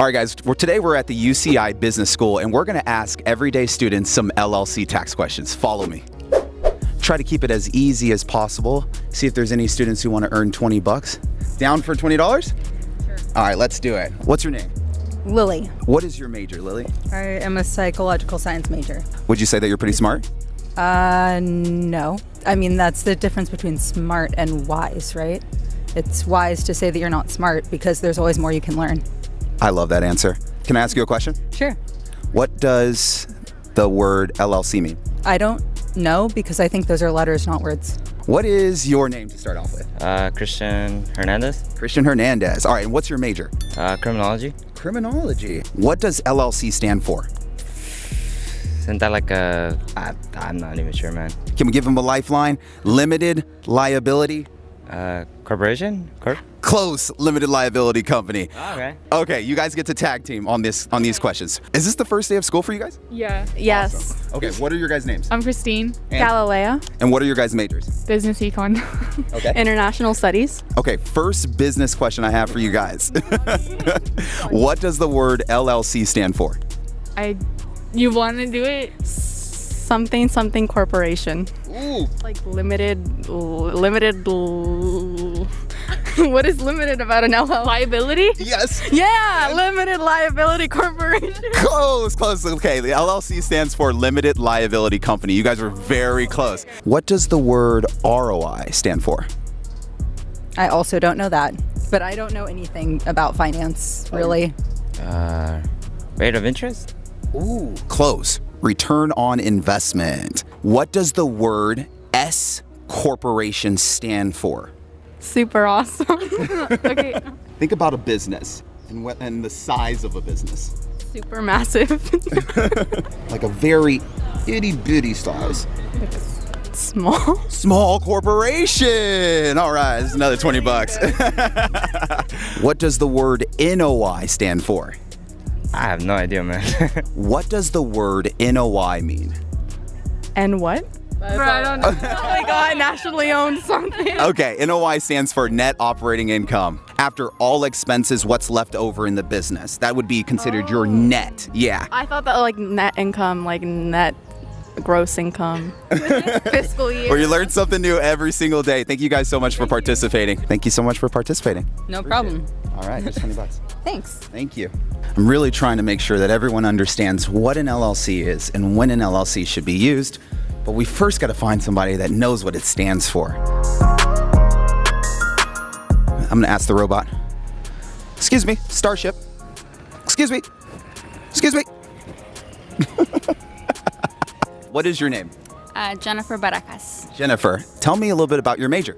All right, guys, today we're at the UCI Business School, and we're going to ask everyday students some LLC tax questions. Follow me. Try to keep it as easy as possible. See if there's any students who want to earn 20 bucks. Down for $20? Sure. All right, let's do it. What's your name? Lily. What is your major, Lily? I am a psychological science major. Would you say that you're pretty smart? No. I mean, that's the difference between smart and wise, right? It's wise to say that you're not smart because there's always more you can learn. I love that answer. Can I ask you a question? Sure. What does the word LLC mean? I don't know because I think those are letters, not words. What is your name to start off with? Christian Hernandez. Christian Hernandez. All right, and what's your major? Criminology. Criminology. What does LLC stand for? Isn't that like a... I'm not even sure, man. Can we give him a lifeline? Limited liability? Corporation? Close. Limited liability company. Okay. Okay, you guys get to tag team on these questions. Is this the first day of school for you guys? Yeah. Yes. Awesome. Okay, what are your guys' names? I'm Christine. Galileo. And what are your guys' majors? Business econ. Okay. International studies. Okay, first business question I have for you guys. What does the word LLC stand for? You want to do it? Something corporation. Ooh. Like limited. What is limited about an LLC? Liability? Yes. Yeah, limited liability corporation. Close. Okay, the LLC stands for Limited Liability Company. You guys were very close. What does the word ROI stand for? I also don't know that, but I don't know anything about finance, really. Rate of interest? Ooh. Close. Return on investment. What does the word S corporation stand for? Super awesome. Okay. Think about a business and the size of a business. Super massive. Like a very itty bitty size. Small. Small corporation. All right, this is another 20 bucks. What does the word NOI stand for? I have no idea, man. What does the word NOI mean? And what? I don't know. Oh my God, nationally owned something. Okay, NOI stands for net operating income. After all expenses, what's left over in the business? That would be considered your net. Yeah. I thought that like net income, like net gross income. Fiscal year. Where you learn something new every single day. Thank you guys so much for participating. Thank you so much for participating. No problem. All right, here's 20 bucks. Thanks. Thank you. I'm really trying to make sure that everyone understands what an LLC is and when an LLC should be used, but we first got to find somebody that knows what it stands for. I'm going to ask the robot. Excuse me, Starship. Excuse me. Excuse me. What is your name? Jennifer Baracas. Jennifer, tell me a little bit about your major.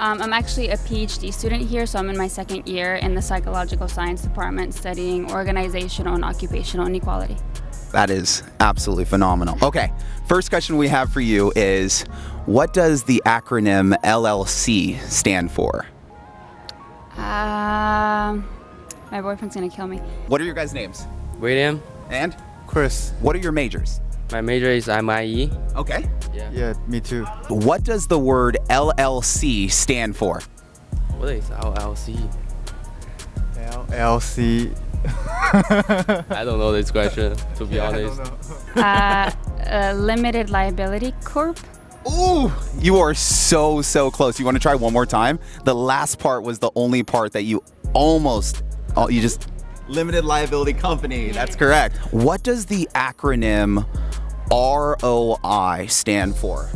I'm actually a PhD student here, so I'm in my second year in the psychological science department studying organizational and occupational inequality. That is absolutely phenomenal. Okay, first question we have for you is, what does the acronym LLC stand for? My boyfriend's gonna kill me. What are your guys' names? William. And? Chris. What are your majors? My major is MIE. Okay. Yeah, me too. What does the word LLC stand for? What is LLC? LLC. I don't know this question, to be honest. Limited liability corp. Ooh, you are so close. You want to try one more time? The last part was the only part that you just limited liability company. That's correct. What does the acronym ROI stand for?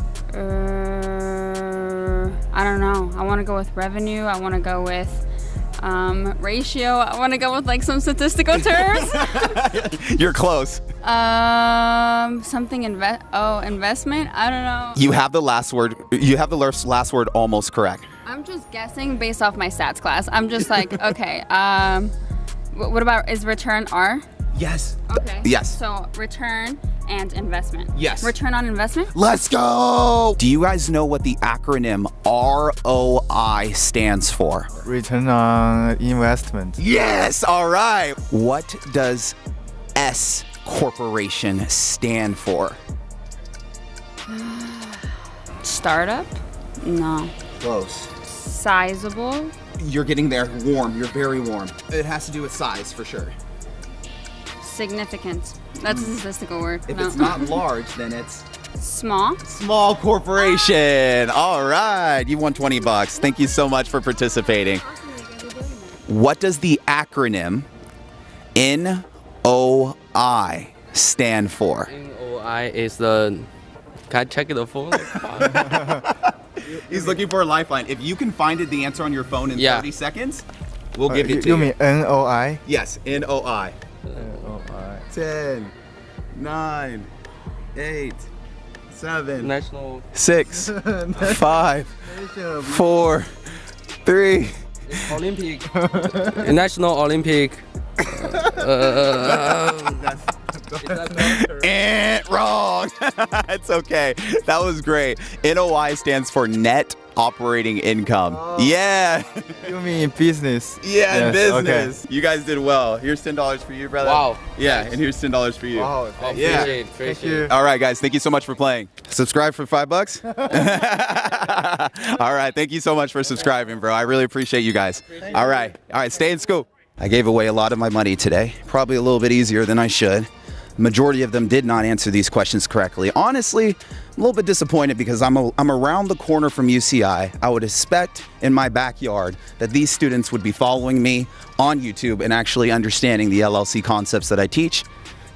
I don't know. I want to go with revenue. I want to go with ratio. I want to go with like some statistical terms. You're close. Something investment. I don't know. You have the last word. You have the last word almost correct. I'm just guessing based off my stats class. I'm just like, okay. What about, is return R? Yes. Okay. Yes. So return and investment. Yes. Return on investment? Let's go! Do you guys know what the acronym ROI stands for? Return on investment. Yes! All right. What does S corporation stand for? Startup? No. Close. Sizable? You're getting there. Warm. You're very warm. It has to do with size for sure. Significant. That's a statistical word. If No. it's not large, then it's Small. small corporation. All right. You won 20 bucks. Thank you so much for participating. What does the acronym NOI stand for? NOI is the. Can I check the phone? He's looking for a lifeline. If you can find it, the answer on your phone in 30 seconds, we'll give it to You you. mean NOI? Yes, NOI. NOI. 10, 9, 8, 7, National 6, 5, 4, 3. Olympic. National Olympic. Wrong. It's okay. That was great. NOI stands for net operating income. Yeah. You mean business? Yeah, Yes, business. You guys did well. Here's $10 for you, brother. Wow. Yeah, and here's $10 for you. Wow, thank you. Yeah. Appreciate you. it. All right, guys. Thank you so much for playing. Subscribe for $5. All right. Thank you so much for subscribing, bro. I really appreciate you guys. All right. All right. Stay in school. I gave away a lot of my money today. Probably a little bit easier than I should. Majority of them did not answer these questions correctly. Honestly, I'm a little bit disappointed because I'm around the corner from UCI. I would expect in my backyard that these students would be following me on YouTube and actually understanding the LLC concepts that I teach.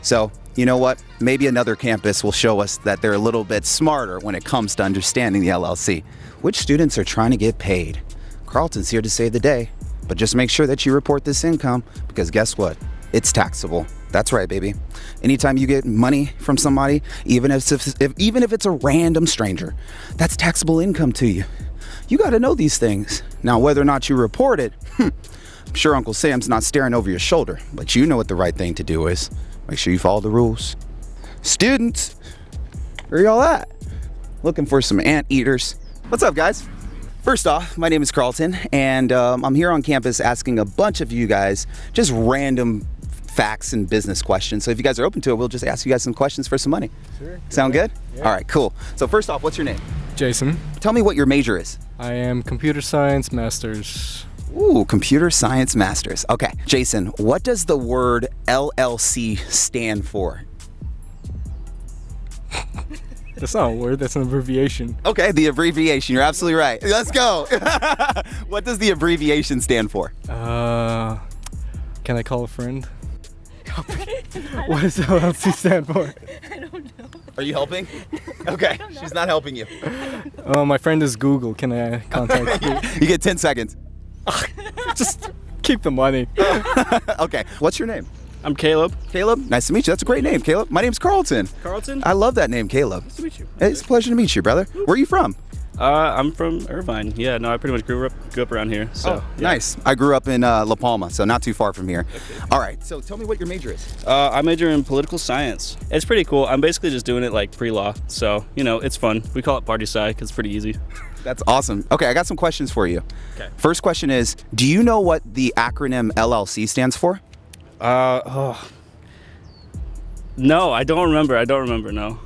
So, you know what? Maybe another campus will show us that they're a little bit smarter when it comes to understanding the LLC. Which students are trying to get paid? Karlton's here to save the day, but just make sure that you report this income because guess what? It's taxable. That's right, baby. Anytime you get money from somebody, even if it's a random stranger, that's taxable income to you. You got to know these things. Now, whether or not you report it, I'm sure Uncle Sam's not staring over your shoulder, but you know what the right thing to do is. Make sure you follow the rules. Students, where y'all at? Looking for some anteaters. What's up, guys? First off, my name is Karlton, and I'm here on campus asking a bunch of you guys just random facts and business questions. So if you guys are open to it, we'll just ask you guys some questions for some money. Sure. Sound good? Yeah. All right, cool. So first off, what's your name? Jason. Tell me what your major is. I am computer science masters. Ooh, computer science masters. Okay, Jason, what does the word LLC stand for? That's not a word, that's an abbreviation. Okay, the abbreviation. You're absolutely right. Let's go. What does the abbreviation stand for? Can I call a friend? What does LLC stand for? Are you helping? Okay, she's not helping you. My friend is Google. Can I contact you? You get 10 seconds. Just keep the money. Okay, what's your name? I'm Caleb. Caleb, nice to meet you. That's a great name, Caleb. My name's Karlton. Karlton? I love that name, Caleb. Nice to meet you. It's a pleasure to meet you, brother. Where are you from? I'm from Irvine. Yeah, no, I pretty much grew up around here. So, yeah. Nice. I grew up in La Palma, so not too far from here. Okay. All right, so tell me what your major is. I major in political science. It's pretty cool. I'm basically just doing it like pre-law, so, you know, it's fun. We call it party sci because it's pretty easy. That's awesome. Okay, I got some questions for you. Okay. First question is, do you know what the acronym LLC stands for? No, I don't remember. No.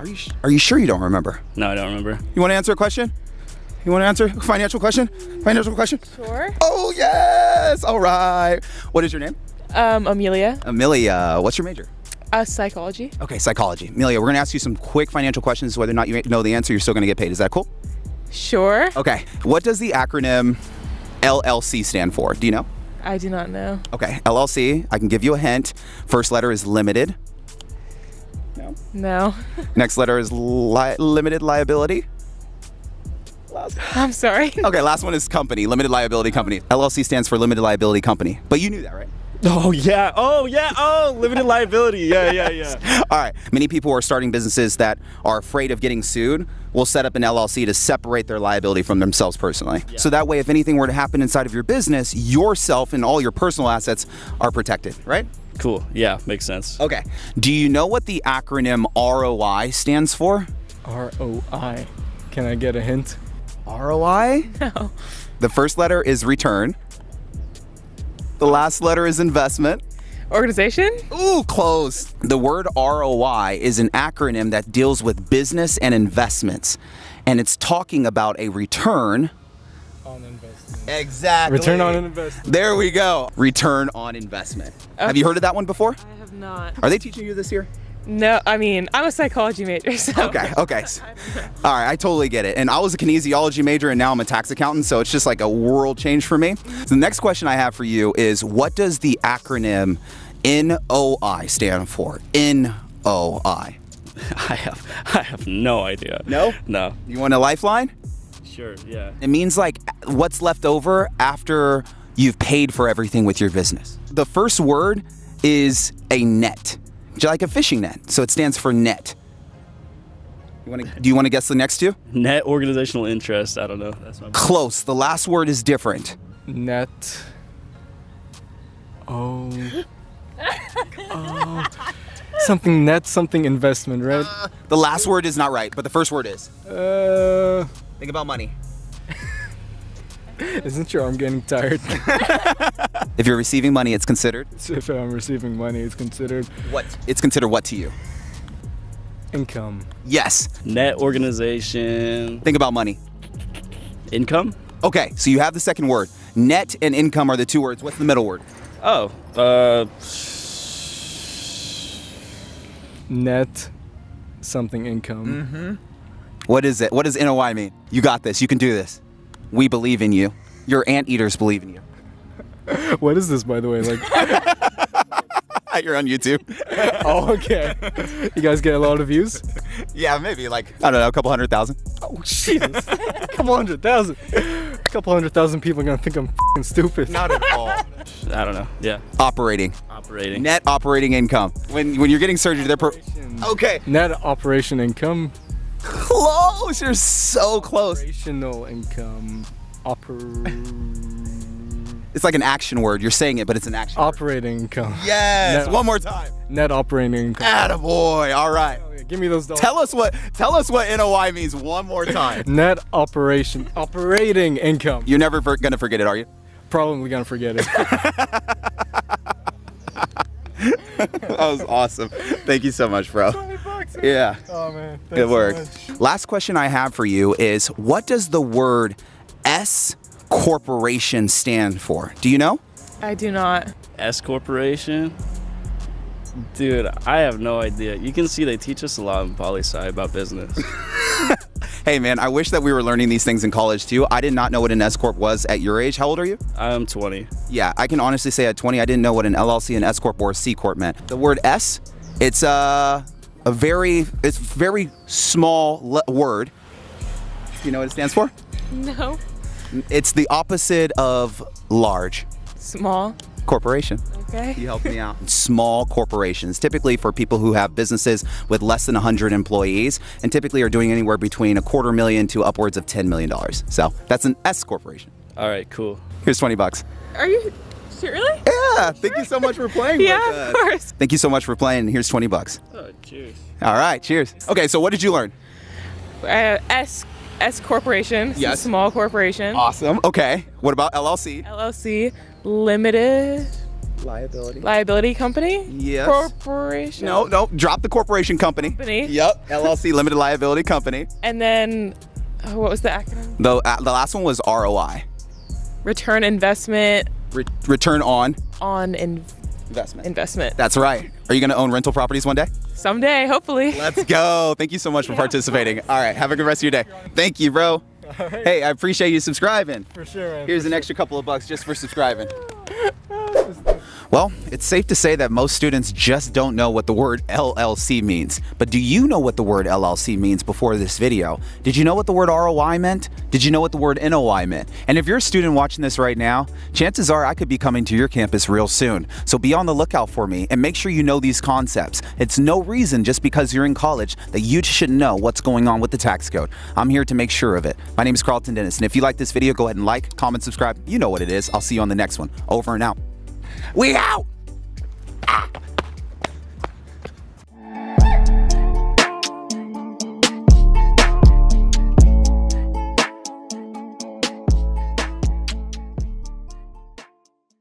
Are you sure you don't remember? No, I don't remember. You want to answer a question? You want to answer a financial question? Financial question? Sure. Oh, yes. All right. What is your name? Amelia. Amelia. What's your major? Psychology. Okay, psychology. Amelia, we're going to ask you some quick financial questions. Whether or not you know the answer, you're still going to get paid. Is that cool? Sure. Okay. What does the acronym LLC stand for? Do you know? I do not know. Okay. LLC, I can give you a hint. First letter is limited. No. Next letter is limited liability. I'm sorry. Okay, last one is company, limited liability company. LLC stands for limited liability company. But you knew that, right? Oh, yeah. Oh, limited liability. Yeah. All right. Many people who are starting businesses that are afraid of getting sued will set up an LLC to separate their liability from themselves personally. Yeah. So that way, if anything were to happen inside of your business, yourself and all your personal assets are protected, right? Cool. Yeah, makes sense. Okay. Do you know what the acronym ROI stands for? ROI. Can I get a hint? ROI? No. The first letter is return. The last letter is investment. Organization? Ooh, close. The word ROI is an acronym that deals with business and investments. And it's talking about a return On investment. Exactly. Return on investment. There we go. Return on investment. Have you heard of that one before? I have not. Are they teaching you this year? No, I mean, I'm a psychology major, so. Okay. All right, I totally get it. And I was a kinesiology major and now I'm a tax accountant, so it's just like a world change for me. So the next question I have for you is, what does the acronym NOI stand for? NOI. I have no idea. No? No. You want a lifeline? Sure, yeah. It means like what's left over after you've paid for everything with your business. The first word is a net, like a fishing net. So it stands for net. Do you want to guess the next two? Net organizational interest. I don't know. That's my Close. The last word is different. Net. Oh. Something net, something investment, right? The last word is not right, but the first word is. Think about money. Isn't your arm getting tired? If you're receiving money, it's considered. If I'm receiving money, it's considered. What? It's considered what to you? Income. Yes. Net organization. Think about money. Income? Okay, so you have the second word. Net and income are the two words. What's the middle word? Oh, Net, something income. Mm-hmm. What is it? What does NOI mean? You got this. You can do this. We believe in you. Your anteaters believe in you. What is this, by the way? Like, you're on YouTube. Oh, okay. You guys get a lot of views? Yeah, maybe like, I don't know, a couple 100,000. Oh, Jesus. A couple 100,000. A couple 100,000 people are gonna think I'm f***ing stupid. Not at all. I don't know. Yeah. Operating. Net operating income. When you're getting surgery, they're okay. Net operation income. Close. You're so close. Operational income. It's like an action word. You're saying it, but it's an action Operating income. Yes. Net One more time. Net operating income. Attaboy. All right. Give me those dollars. Tell us what NOI means one more time. Net operating income. You're never gonna forget it, are you? Probably gonna forget it. That was awesome. Thank you so much, bro. Yeah. Oh man. Good work. Last question I have for you is, what does the word S corporation stand for? Do you know? I do not. S corporation. Dude, I have no idea. You can see they teach us a lot in poli-sci about business. Hey man, I wish that we were learning these things in college too. I did not know what an S corp was at your age. How old are you? I'm 20. Yeah, I can honestly say at 20, I didn't know what an LLC, an S corp, or a C corp meant. The word S, it's very small word. You know what it stands for? No. It's the opposite of large. Small. Corporation. Okay. You helped me out. Small corporations, typically for people who have businesses with less than 100 employees, and typically are doing anywhere between $250,000 to upwards of $10 million. So that's an S corporation. All right, cool. Here's $20. Are you really? Yeah. Thank you so much for playing with us. Yeah, of course. Thank you so much for playing. Here's $20. Oh, cheers. All right. Cheers. Okay. So what did you learn? S corporation. Yes. Small corporation. Awesome. Okay. What about LLC? LLC. Limited liability company. Yes. Corporation. No. Drop the corporation company. Yep. LLC, limited liability company. And then, what was the acronym? The last one was ROI. Return investment. Return on investment. That's right. Are you going to own rental properties one day? Someday, hopefully. Let's go. Thank you so much for participating. All right. Have a good rest of your day. Thank you, bro. Right. Hey, I appreciate you subscribing. For sure, man. Here's an extra couple of bucks just for subscribing. Well, it's safe to say that most students just don't know what the word LLC means. But do you know what the word LLC means before this video? Did you know what the word ROI meant? Did you know what the word NOI meant? And if you're a student watching this right now, chances are I could be coming to your campus real soon. So be on the lookout for me and make sure you know these concepts. It's no reason just because you're in college that you should know what's going on with the tax code. I'm here to make sure of it. My name is Karlton Dennis, and if you like this video, go ahead and like, comment, subscribe. You know what it is. I'll see you on the next one. Over and out. We out!